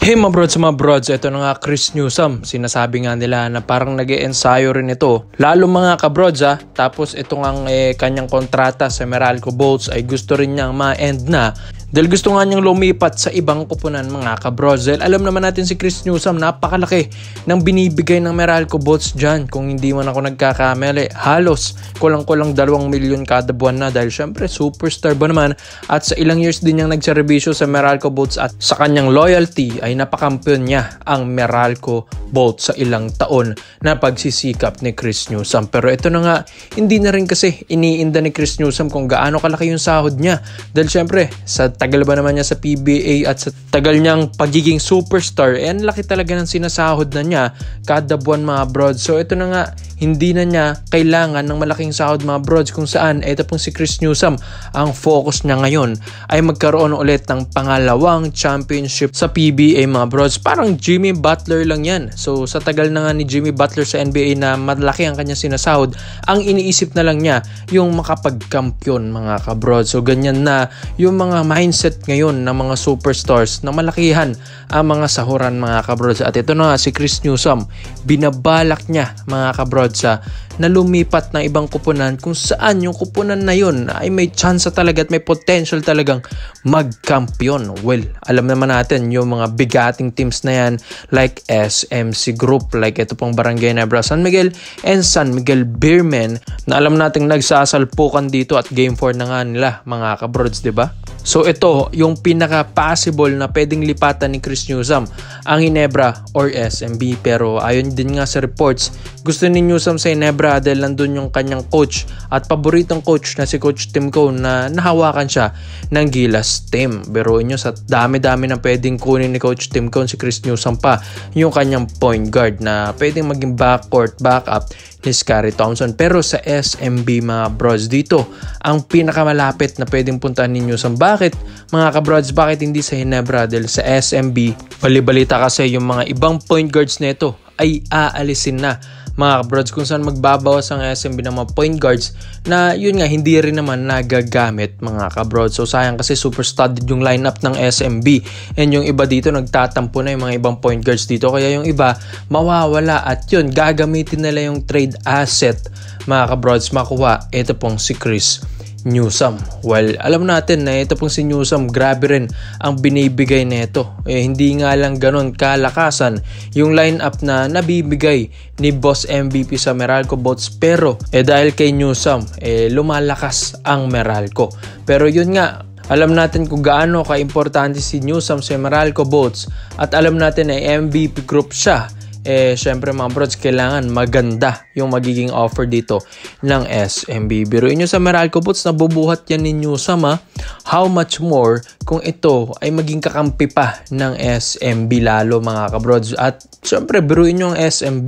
Hey mga brods, ito na nga Chris Newsome. Sinasabi nga nila na parang nag-e-ensayo rin ito. Lalo mga kabrods tapos ito nga kanyang kontrata sa Meralco Bolts ay gusto rin niyang ma-end na. Dahil gusto nga niyang lumipat sa ibang kupunan mga kabrods. Dahil alam naman natin si Chris Newsome, napakalaki ng binibigay ng Meralco Bolts dyan. Kung hindi man ako nagkakamali, halos kulang-kulang 2 milyon kada buwan na. Dahil syempre superstar ba naman. At sa ilang years din niyang nagserbisyo sa Meralco Bolts at sa kanyang loyalty ay napakampiyon niya ang Meralco Bolts sa ilang taon na pagsisikap ni Chris Newsome. Pero ito na nga, hindi na rin kasi iniinda ni Chris Newsome kung gaano kalaki yung sahod niya. Dahil syempre, sa tagal ba naman niya sa PBA at sa tagal niyang pagiging superstar, ang laki talaga ng sinasahod na niya kada buwan mga brods. So ito na nga, hindi na niya kailangan ng malaking sahod mga brods, kung saan ito pong si Chris Newsome, ang focus niya ngayon ay magkaroon ulit ng pangalawang championship sa PBA mga brods. Parang Jimmy Butler lang yan. So sa tagal na nga ni Jimmy Butler sa NBA na malaki ang kanyang sinasahod, ang iniisip na lang niya yung makapagkampiyon mga kabrods. So ganyan na yung mga mindset ngayon ng mga superstars na malakihan ang mga sahuran mga kabrods. At ito na nga si Chris Newsome, binabalak niya mga kabrods na lumipat ng ibang kupunan kung saan yung kupunan na yun ay may chance talaga at may potential talagang magkampiyon. Well, alam naman natin yung mga bigating teams na yan like SMC Group, like ito pong Barangay Nebra San Miguel and San Miguel Beermen na alam nating nagsasalpukan dito at game 4 na nga nila mga kabrods, diba? So ito yung pinaka-possible na pwedeng lipatan ni Chris Newsome, ang Ginebra or SMB. Pero ayon din nga sa reports, gusto ni Newsome sa Ginebra dahil nandun yung kanyang coach at paboritong coach na si Coach Tim Cone na nahawakan siya ng Gilas team. Pero inyo sa dami-dami na pwedeng kunin ni Coach Tim Cone, si Chris Newsome pa yung kanyang point guard na pwedeng maging backcourt backup ni Scottie Thompson. Pero sa SMB mga brods, dito ang pinakamalapit na pwedeng puntahan ni Newsome. Bakit mga kabrods? Bakit hindi sa Ginebra? Dahil sa SMB, balibalita kasi yung mga ibang point guards nito ay aalisin na mga kabrods, kung saan magbabawas ang SMB ng mga point guards na yun nga hindi rin naman nagagamit mga kabrods. So sayang kasi super studded yung lineup ng SMB and yung iba dito nagtatampo na yung mga ibang point guards dito, kaya yung iba mawawala at yun gagamitin nila yung trade asset mga kabrods makuha ito pong si Chris Newsome. Well, alam natin na ito pong si Newsome, grabe rin ang binibigay nito. Hindi nga lang ganon kalakasan yung lineup na nabibigay ni Boss MVP sa Meralco Bolts, pero dahil kay Newsome lumalakas ang Meralco. Pero yun nga, alam natin kung gaano ka-importante si Newsome sa Meralco Bolts at alam natin na MVP group siya. Syempre mga brods, kailangan maganda yung magiging offer dito ng SMB. Biruin nyo sa Meralco Bolts, nabubuhat yan ni Newsome how much more kung ito ay maging kakampi pa ng SMB lalo mga kabrods. At syempre biruin nyo ang SMB,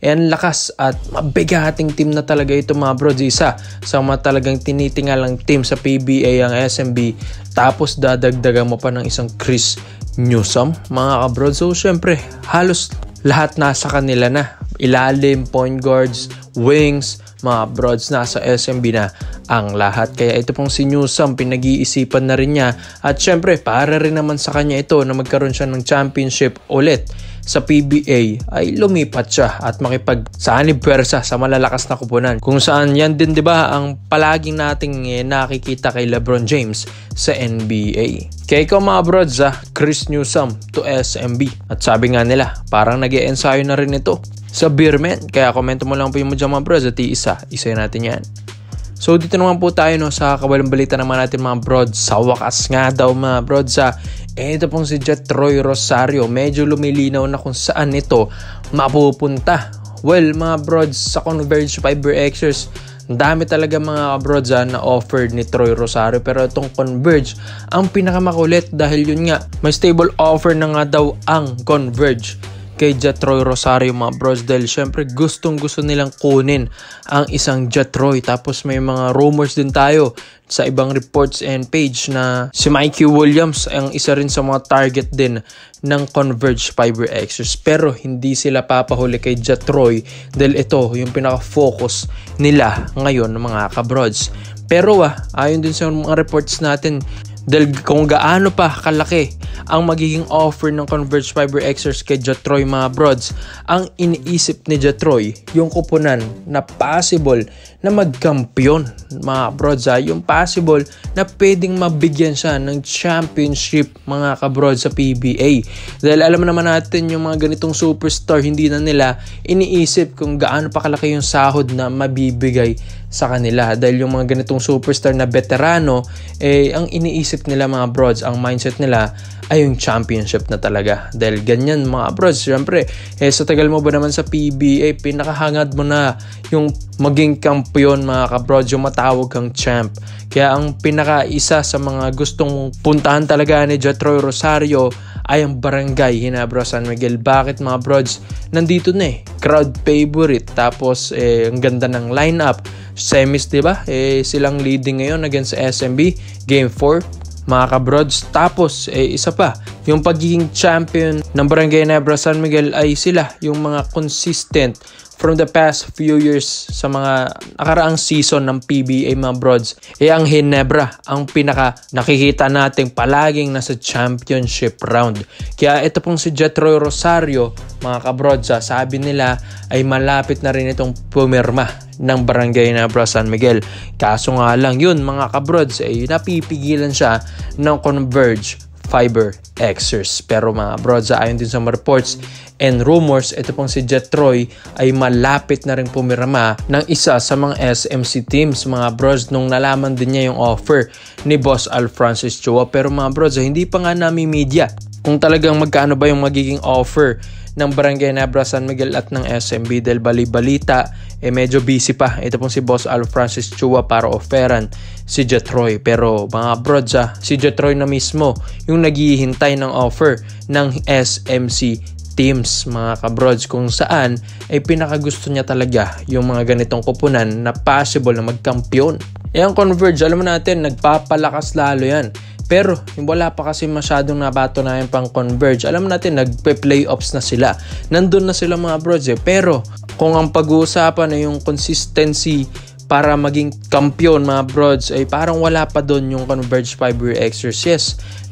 ang lakas at mabigating team na talaga ito mga brods. Isa sa mga talagang tinitingalang team sa PBA ang SMB, tapos dadagdagan mo pa ng isang Chris Newsome mga kabrods. So syempre halos lahat nasa kanila na. Ilalim, point guards, wings, mga brods, nasa SMB na ang lahat. Kaya ito pong si Newsome, pinag-iisipan na rin niya. At syempre, para rin naman sa kanya ito na magkaroon siya ng championship ulit sa PBA, ay lumipat siya at makipagsanib pwersa sa malalakas na kupunan. Kung saan yan din, di ba, ang palaging nating nakikita kay LeBron James sa NBA. Kaya ikaw mga brods, Chris Newsome to SMB. At sabi nga nila, parang nag-e-ensayo na rin ito sa Beermen. Kaya komento mo lang po yung mga brods at isa natin yan. So dito naman po tayo sa kawalang balita naman natin mga brods. Sa wakas nga daw mga brods, ito pong si Jetroy Rosario, medyo lumilinaw na kung saan ito mapupunta. Well mga brods, sa Converge Fiber Xers, dami talaga mga brods na offered ni Troy Rosario, pero itong Converge ang pinakamakulit dahil yun nga may stable offer na nga daw ang Converge kay Jetroy Rosario mga bros, dahil syempre gustong gusto nilang kunin ang isang Jetroy. Tapos may mga rumors din tayo sa ibang reports and page na si Mikey Williams ang isa rin sa mga target din ng Converge Fiber Xers, pero hindi sila papahuli kay Jetroy dahil ito yung pinaka-focus nila ngayon mga kabrods. Pero ayon din sa mga reports natin, Dahil kung gaano pa kalaki ang magiging offer ng Converge Fiber Xers kay Jatroy mga brods, ang iniisip ni Jatroy yung kupunan na possible na magkampiyon mga brods, yung possible na pwedeng mabigyan siya ng championship mga kabrods sa PBA. Dahil alam naman natin yung mga ganitong superstar, hindi na nila iniisip kung gaano pa kalaki yung sahod na mabibigay sa kanila. Dahil yung mga ganitong superstar na veterano, ang iniisip nila mga brods, ang mindset nila ay yung championship na talaga. Dahil ganyan mga brods, syempre, sa tagal mo ba naman sa PBA, pinakahangad mo na yung maging kampiyon mga kabrods, yung matawag kang champ. Kaya ang pinaka-isa sa mga gustong puntahan talaga ni Jatroy Rosario ay ang Barangay Ginebra San Miguel. Bakit mga brods? Nandito na crowd favorite, tapos ang ganda ng lineup. Semis, diba? Silang leading ngayon against SMB, Game 4, mga kabrods. Tapos, isa pa, yung pagiging champion ng Barangay Ginebra San Miguel ay sila, yung mga consistent from the past few years sa mga nakaraang season ng PBA mga brods. Ang Ginebra ang pinaka nakikita nating palaging nasa championship round. Kaya ito pong si Jatroy Rosario mga kabrods, sabi nila ay malapit na rin itong pumirma ng Barangay Ginebra San Miguel. Kaso nga lang yun mga kabrods, napipigilan siya ng Converge Fiber Xers. Pero mga brods, ayon din sa mga reports and rumors, ito pong si Jatroy ay malapit na rin pumirma ng isa sa mga SMC teams mga brods, nung nalaman din niya yung offer ni Boss Al Francis Chua. Pero mga brods, hindi pa nga nami-media kung talagang magkano ba yung magiging offer ng Barangay Ginebra San Miguel at ng SMB. Dahil bali-balita, medyo busy pa ito pong si Boss Al Francis Chua para offeran si Jatroy. Pero mga brods, si Jatroy na mismo yung naghihintay ng offer ng SMC teams mga kabrods, kung saan ay pinakagusto niya talaga yung mga ganitong kupunan na possible na magkampiyon. Ang Converge, alam mo natin, nagpapalakas lalo yan. Pero wala pa kasi masyadong nabato na yung pang Converge. Alam natin, nagpe-playoffs na sila. Nandun na sila mga brods. Pero kung ang pag-uusapan ay yung consistency para maging kampiyon mga brods, ay parang wala pa doon yung Converge Fiber Xers. Yes,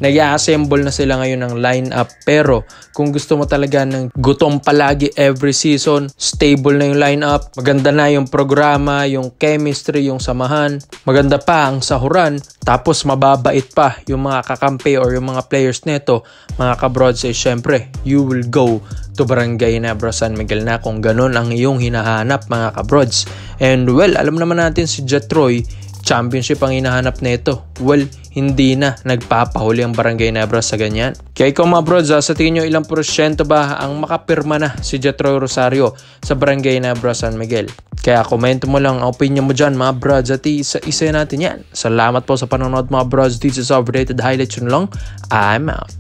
nag-assemble na sila ngayon ng lineup, pero kung gusto mo talaga ng gutom palagi every season, stable na yung lineup, maganda na yung programa, yung chemistry, yung samahan, maganda pa ang sahuran, tapos mababait pa yung mga kakampi or yung mga players neto, mga kabrods, syempre, you will go to Barangay Ginebra San Miguel na kung ganun ang iyong hinahanap mga kabrods. And well, alam naman natin si Jatroy, championship ang hinahanap nito. Well, hindi na nagpapahuli ang Barangay Ginebra sa ganyan. Kaya ikaw mga brods, sa tingin nyo ilang porsyento ba ang makapirma na si Jatroy Rosario sa Barangay Ginebra San Miguel? Kaya komento mo lang ang opinion mo dyan mga brods, at isa natin yan. Salamat po sa panonood mga brods. This is Overrated Highlights yun lang. I'm out.